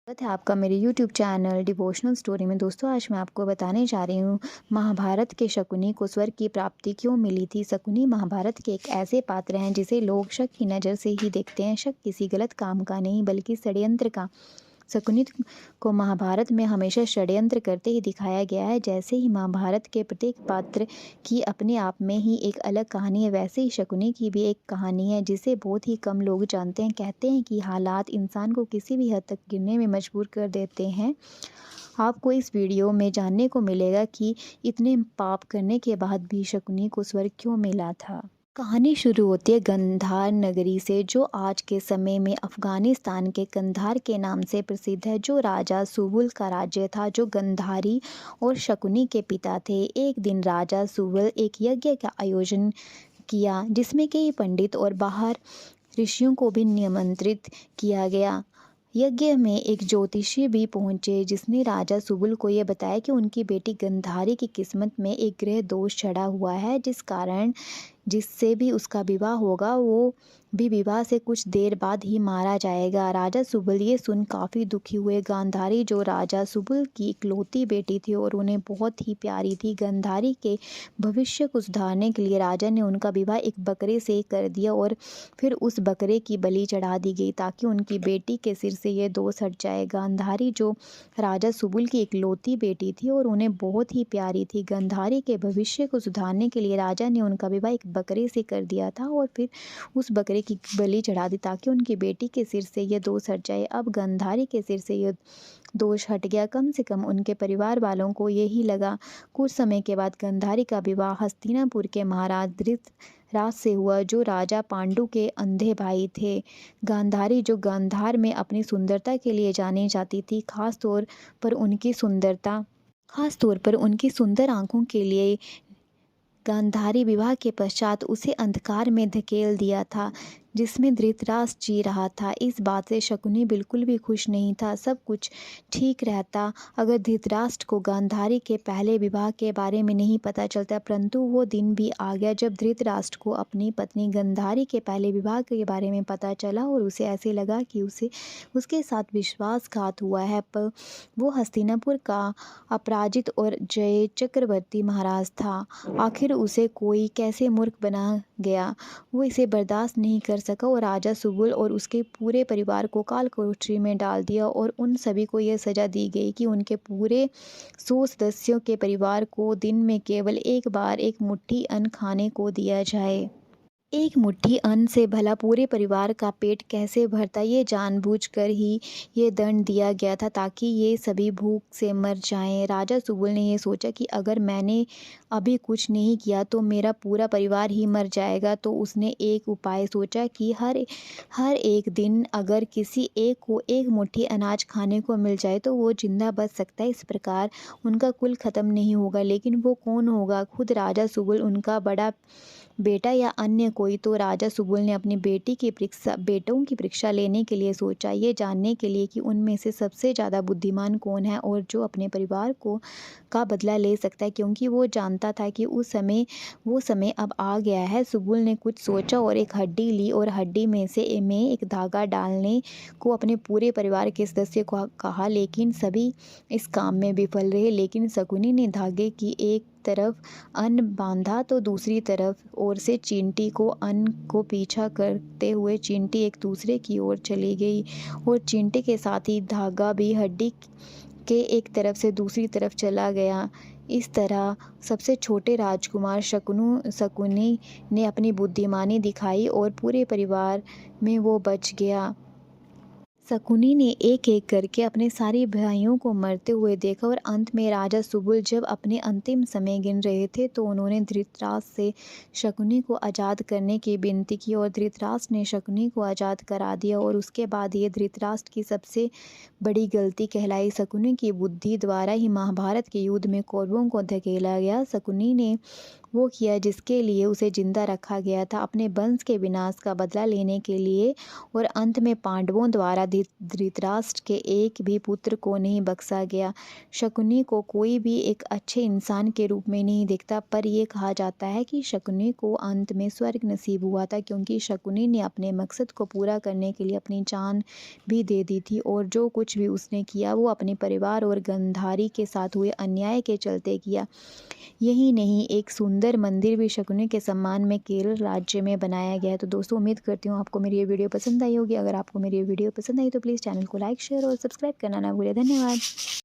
स्वागत है आपका मेरे YouTube चैनल डिवोशनल स्टोरी में। दोस्तों, आज मैं आपको बताने जा रही हूँ महाभारत के शकुनी को स्वर्ग की प्राप्ति क्यों मिली थी। शकुनी महाभारत के एक ऐसे पात्र हैं जिसे लोग शक की नज़र से ही देखते हैं। शक किसी गलत काम का नहीं बल्कि षड्यंत्र का। शकुनी को महाभारत में हमेशा षड्यंत्र करते ही दिखाया गया है। जैसे ही महाभारत के प्रत्येक पात्र की अपने आप में ही एक अलग कहानी है, वैसे ही शकुनी की भी एक कहानी है जिसे बहुत ही कम लोग जानते हैं। कहते हैं कि हालात इंसान को किसी भी हद तक गिरने में मजबूर कर देते हैं। आपको इस वीडियो में जानने को मिलेगा कि इतने पाप करने के बाद भी शकुनी को स्वर्ग क्यों मिला था। कहानी शुरू होती है गंधार नगरी से, जो आज के समय में अफगानिस्तान के कंधार के नाम से प्रसिद्ध है। जो राजा सुबुल का राज्य था, जो गंधारी और शकुनी के पिता थे। एक दिन राजा सुबुल एक यज्ञ का आयोजन किया जिसमें कई पंडित और बाहर ऋषियों को भी निमंत्रित किया गया। यज्ञ में एक ज्योतिषी भी पहुंचे जिसने राजा सुबुल को यह बताया कि उनकी बेटी गंधारी की किस्मत में एक ग्रह दोष चढ़ा हुआ है, जिससे भी उसका विवाह होगा वो भी विवाह से कुछ देर बाद ही मारा जाएगा। राजा सुबुल ये सुन काफ़ी दुखी हुए। गांधारी जो राजा सुबुल की इकलौती बेटी थी और उन्हें बहुत ही प्यारी थी। गांधारी के भविष्य को सुधारने के लिए राजा ने उनका विवाह एक बकरे से कर दिया और फिर उस बकरे की बलि चढ़ा दी गई ताकि उनकी बेटी के सिर से ये दोष हट जाए। गांधारी जो राजा सुबुल की इकलौती बेटी थी और उन्हें बहुत ही प्यारी थी। गांधारी के भविष्य को सुधारने के लिए राजा ने उनका विवाह एक बकरे से कर दिया था और फिर उस बकरे की बलि चढ़ा दी ताकि उनकी बेटी के सिर से यह दोष हट जाए। अब गांधारी के सिर से यह दोष हट गया, कम से कम उनके परिवार वालों को यही लगा। कुछ समय के बाद गांधारी का विवाह हस्तिनापुर के महाराज धृतराष्ट्र से हुआ, जो राजा पांडु के अंधे भाई थे। गांधारी जो गांधार में अपनी सुंदरता के लिए जानी जाती थी, खास तौर पर उनकी सुंदर आंखों के लिए गांधारी विवाह के पश्चात उसे अंधकार में धकेल दिया था जिसमें धृतराष्ट्र जी रहा था। इस बात से शकुनी बिल्कुल भी खुश नहीं था। सब कुछ ठीक रहता अगर धृतराष्ट्र को गांधारी के पहले विवाह के बारे में नहीं पता चलता, परंतु वो दिन भी आ गया जब धृतराष्ट्र को अपनी पत्नी गांधारी के पहले विवाह के बारे में पता चला और उसे ऐसे लगा कि उसके साथ विश्वासघात हुआ है। पर वो हस्तिनापुर का अपराजित और जय चक्रवर्ती महाराज था। आखिर उसे कोई कैसे मूर्ख बना गया। वो इसे बर्दाश्त नहीं कर सका और राजा सुबुल और उसके पूरे परिवार को काल कोठरी में डाल दिया और उन सभी को यह सजा दी गई कि उनके पूरे 100 सदस्यों के परिवार को दिन में केवल एक बार एक मुट्ठी अन्न खाने को दिया जाए। एक मुट्ठी अन्न से भला पूरे परिवार का पेट कैसे भरता। ये जानबूझकर ही ये दंड दिया गया था ताकि ये सभी भूख से मर जाएं। राजा सुबुल ने ये सोचा कि अगर मैंने अभी कुछ नहीं किया तो मेरा पूरा परिवार ही मर जाएगा। तो उसने एक उपाय सोचा कि हर एक दिन अगर किसी एक को एक मुट्ठी अनाज खाने को मिल जाए तो वो जिंदा बच सकता है। इस प्रकार उनका कुल खत्म नहीं होगा। लेकिन वो कौन होगा, खुद राजा सुबुल, उनका बड़ा बेटा या अन्य कोई? तो राजा सुबुल ने अपनी बेटों की परीक्षा लेने के लिए सोचा, ये जानने के लिए कि उनमें से सबसे ज़्यादा बुद्धिमान कौन है और जो अपने परिवार का बदला ले सकता है, क्योंकि वो जानता था कि वो समय अब आ गया है। सुबुल ने कुछ सोचा और एक हड्डी ली और हड्डी में एक धागा डालने को अपने पूरे परिवार के सदस्य को कहा, लेकिन सभी इस काम में विफल रहे। लेकिन शकुनी ने धागे की एक तरफ अन्न बांधा तो दूसरी तरफ ओर से चींटी को अन्न को पीछा करते हुए चींटी एक दूसरे की ओर चली गई और चींटी के साथ ही धागा भी हड्डी के एक तरफ से दूसरी तरफ चला गया। इस तरह सबसे छोटे राजकुमार शकुनी ने अपनी बुद्धिमानी दिखाई और पूरे परिवार में वो बच गया। शकुनी ने एक एक करके अपने सारे भाइयों को मरते हुए देखा और अंत में राजा सुबुल जब अपने अंतिम समय गिन रहे थे तो उन्होंने धृतराष्ट्र से शकुनी को आज़ाद करने की विनती की और धृतराष्ट्र ने शकुनी को आज़ाद करा दिया। और उसके बाद ये धृतराष्ट्र की सबसे बड़ी गलती कहलाई। शकुनी की बुद्धि द्वारा ही महाभारत के युद्ध में कौरवों को धकेला गया। शकुनी ने वो किया जिसके लिए उसे जिंदा रखा गया था, अपने वंश के विनाश का बदला लेने के लिए। और अंत में पांडवों द्वारा धृतराष्ट्र के एक भी पुत्र को नहीं बख्शा गया। शकुनी को कोई भी एक अच्छे इंसान के रूप में नहीं देखता, पर यह कहा जाता है कि शकुनी को अंत में स्वर्ग नसीब हुआ था, क्योंकि शकुनी ने अपने मकसद को पूरा करने के लिए अपनी जान भी दे दी थी, और जो कुछ भी उसने किया वो अपने परिवार और गांधारी के साथ हुए अन्याय के चलते किया। यही नहीं, एक सुंदर मंदिर भी शकुनी के सम्मान में केरल राज्य में बनाया गया है। तो दोस्तों, उम्मीद करती हूँ आपको मेरी ये वीडियो पसंद आई होगी। अगर आपको मेरी ये वीडियो पसंद आई तो प्लीज़ चैनल को लाइक, शेयर और सब्सक्राइब करना ना भूलें। धन्यवाद।